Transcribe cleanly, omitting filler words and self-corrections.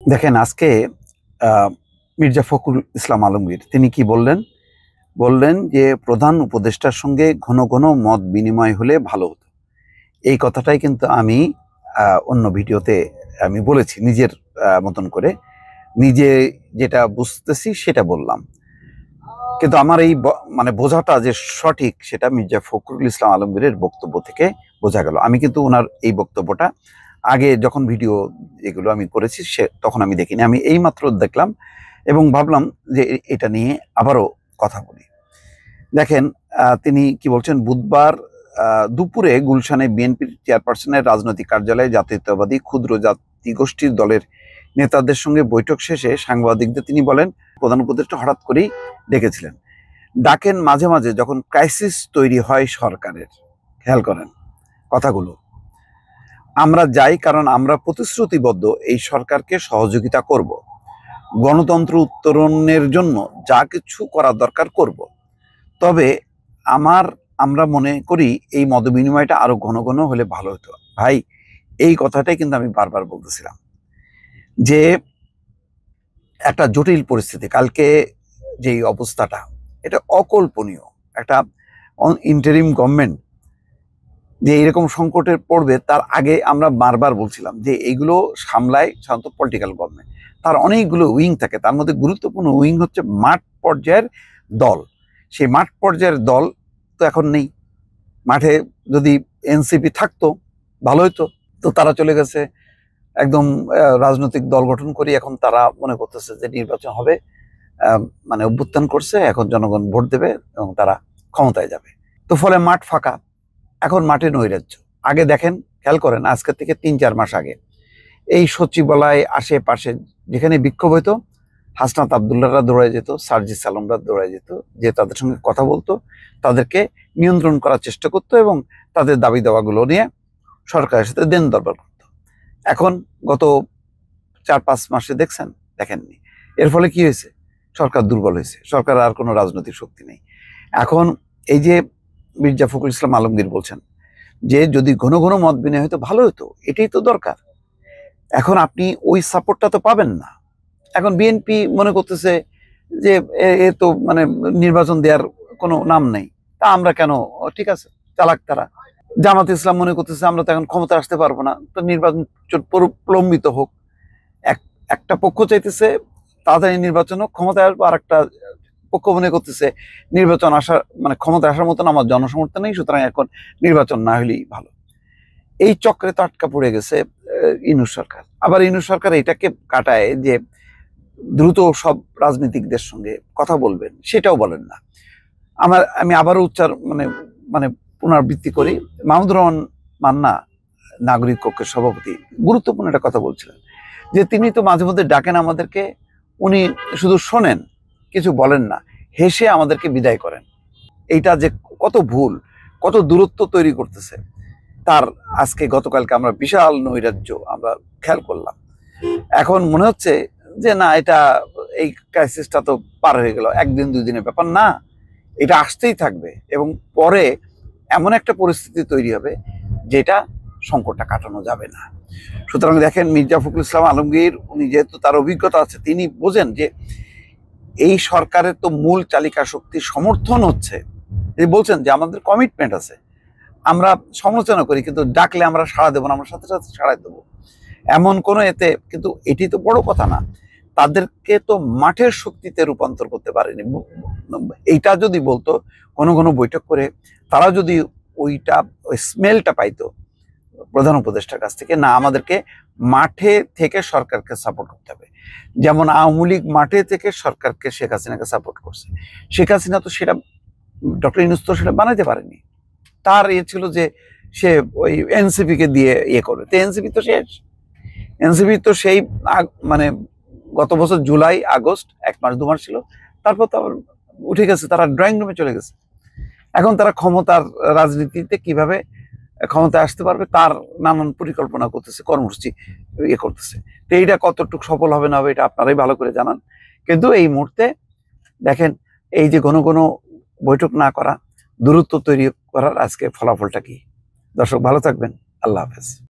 দেখেন আজকে মির্জা ফখরুল ইসলাম আলমগীর তিনি কি বললেন? বললেন যে প্রধান উপদেষ্টার সঙ্গে ঘন ঘন মত বিনিময় হলে ভালো হতো। এই কথাটাই কিন্তু আমি অন্য ভিডিওতে আমি বলেছি নিজের মতন করে। নিজে যেটা বুঝতেছি সেটা বললাম। কিন্তু আমার এই মানে বোঝাটা যে সঠিক সেটা মির্জা ফখরুল ইসলাম আলমগীরের বক্তব্য থেকে বোঝা গেল। আমি কিন্তু ওনার এই বক্তব্যটা আগে যখন ভিডিও এগুলো আমি করেছি তখন আমি দেখিনি। আমি এইমাত্র দেখলাম এবং ভাবলাম যে এটা নিয়ে আবারও কথা বলি। দেখেন তিনি কি বলছেন, বুধবার দুপুরে গুলশানে বিএনপির চেয়ারপারসনের রাজনৈতিক কার্যালয়ে জাতীয়তাবাদী ক্ষুদ্র জাতিগোষ্ঠীর দলের নেতাদের সঙ্গে বৈঠক শেষে সাংবাদিকদের তিনি বলেন, প্রধান উপদেষ্টা হঠাৎ করেই ডেকেছিলেন। ডাকেন মাঝে মাঝে যখন ক্রাইসিস তৈরি হয় সরকারের। খেয়াল করেন কথাগুলো। আমরা যাই কারণ আমরা প্রতিশ্রুতিবদ্ধ এই সরকারকে সহযোগিতা করব, গণতন্ত্র উত্তরণের জন্য যা কিছু করা দরকার করব। তবে আমরা মনে করি এই মতবিনিময়টা আরো ঘন ঘন হলে ভালো হতো। ভাই, এই কথাটাই কিন্তু আমি বারবার বলতেছিলাম যে একটা জটিল পরিস্থিতি, কালকে যেই অবস্থাটা, এটা অকল্পনীয়। একটা ইন্টারিম গভর্নমেন্ট যে এরকম সংকটের পড়বে তার আগে আমরা বারবার বলছিলাম যে এইগুলো সামলায় সাধারণত পলিটিক্যাল গভর্নমেন্ট। তার অনেকগুলো উইং থাকে, তার মধ্যে গুরুত্বপূর্ণ উইং হচ্ছে মাঠ পর্যায়ের দল। সেই মাঠ পর্যায়ের দল তো এখন নেই। মাঠে যদি এনসিপি থাকতো ভালো হতো, তো তারা চলে গেছে একদম রাজনৈতিক দল গঠন করি। এখন তারা মনে করতেছে যে নির্বাচন হবে, মানে অভ্যুত্থান করছে, এখন জনগণ ভোট দেবে এবং তারা ক্ষমতায় যাবে। তো ফলে মাঠ ফাঁকা, এখন মাঠে নৈরাজ্য। আগে দেখেন, খেয়াল করেন, আজকের থেকে ৩-৪ মাস আগে এই সচিবালয় আশেপাশে যেখানে বিক্ষোভ হইতো, হাসনাত আবদুল্লাহরা দৌড়ায় যেত, সার্জিস আলমরা দৌড়ায় যেত, যে তাদের সঙ্গে কথা বলতো, তাদেরকে নিয়ন্ত্রণ করার চেষ্টা করতো এবং তাদের দাবি দাওয়াগুলো নিয়ে সরকারের সাথে দেন দরবার করতো। এখন গত ৪-৫ মাসে দেখছেন? দেখেননি। এর ফলে কি হয়েছে? সরকার দুর্বল হয়েছে, সরকার আর কোনো রাজনৈতিক শক্তি নেই। এখন এই যে মির্জা ফখরুল ইসলাম আলমগীর বলছেন যে যদি ঘন ঘন মত বিনিময় হতো ভালো হতো, এটাই তো দরকার। এখন আপনি ওই সাপোর্টটা তো পাবেন না। এখন বিএনপি মনে করতেছে যে এ তো মানে নির্বাচন দেওয়ার কোনো নাম নেই, তা আমরা কেন, ঠিক আছে, চালাক তারা। জামাত ইসলাম মনে করতেছে আমরা তো এখন ক্ষমতা আসতে পারবো না, তো নির্বাচন প্রলম্বিত হোক। একটা পক্ষ চাইতেছে তাড়াতাড়ি নির্বাচন হোক, ক্ষমতায় আসবো, আর একটা পক্ষ মনে করতেছে নির্বাচন আসার মানে ক্ষমতা আসার মতন আমার জনসমর্থন নেই, সুতরাং এখন নির্বাচন না হলেই ভালো। এই চক্রে তো আটকা পড়ে গেছে ইউনূস সরকার। আবার ইউনূস সরকার এটাকে কাটায় যে দ্রুত সব রাজনীতিকদের সঙ্গে কথা বলবেন, সেটাও বলেন না। আমি আবারও মানে মানে পুনরাবৃত্তি করি, মাহমুদুর রহমান মান্না নাগরিক কক্ষের সভাপতি গুরুত্বপূর্ণ একটা কথা বলছিলেন যে তিনি তো মাঝে মধ্যে ডাকেন আমাদেরকে, উনি শুধু শোনেন, কিছু বলেন না, হেসে আমাদেরকে বিদায় করেন। এইটা যে কত ভুল, কত দূরত্ব তৈরি করতেছে তার আজকে গতকালকে আমরা বিশাল নৈরাজ্য আমরা খেয়াল করলাম। এখন মনে হচ্ছে যে না, এটা এই ক্রাইসিসটা তো পার হয়ে গেল, একদিন দুই দিনের ব্যাপার না, এটা আসতেই থাকবে এবং পরে এমন একটা পরিস্থিতি তৈরি হবে যেটা সংকটটা কাটানো যাবে না। সুতরাং দেখেন, মির্জা ফখরুল ইসলাম আলমগীর উনি যেহেতু তার অভিজ্ঞতা আছে, তিনি বোঝেন যে এই সরকারের তো মূল চালিকা শক্তি সমর্থন হচ্ছে। তিনি বলছেন যে আমাদের কমিটমেন্ট আছে, আমরা সমালোচনা করি কিন্তু ডাকলে আমরা সাড়া দেবো না, আমরা সাথে সাথে সাড়া দেবো, এমন কোনো এতে। কিন্তু এটি তো বড় কথা না, তাদেরকে তো মাঠের শক্তিতে রূপান্তর করতে পারেনি। এইটা যদি বলতো কোনো কোনো বৈঠক করে, তারা যদি ওইটা ওই স্মেলটা পাইতো প্রধান উপদেষ্টার কাছ থেকে, না আমাদেরকে মাঠে থেকে সরকারকে সাপোর্ট করতে হবে। যেমন আওয়ামী লীগ মাঠে থেকে সরকারকে, শেখ হাসিনাকে সাপোর্ট করছে। শেখ হাসিনা তো সেটা, ডক্টর ইউনূস তো সেটা বানাইতে পারেনি। তার ছিল যে সে ওই এনসিপি কে দিয়ে করবে, তো এনসিপি তো শেষ। এনসিপি তো সেই মানে গত বছর জুলাই আগস্ট 1 মাস 2 মাস ছিল, তারপর তো উঠে গেছে, তারা ড্রয়িং রুমে চলে গেছে। এখন তারা ক্ষমতার রাজনীতিতে কিভাবে ক্ষমতায় আসতে পারবে তার নানান পরিকল্পনা করতেছে, কর্মসূচি করতেছে। তো এইটা কতটুকু সফল হবে না হবে এটা আপনারাই ভালো করে জানান। কিন্তু এই মুহূর্তে দেখেন, এই যে ঘন ঘন বৈঠক না করা, দূরত্ব তৈরি করার আজকে ফলাফলটা কি? দর্শক ভালো থাকবেন, আল্লাহ হাফেজ।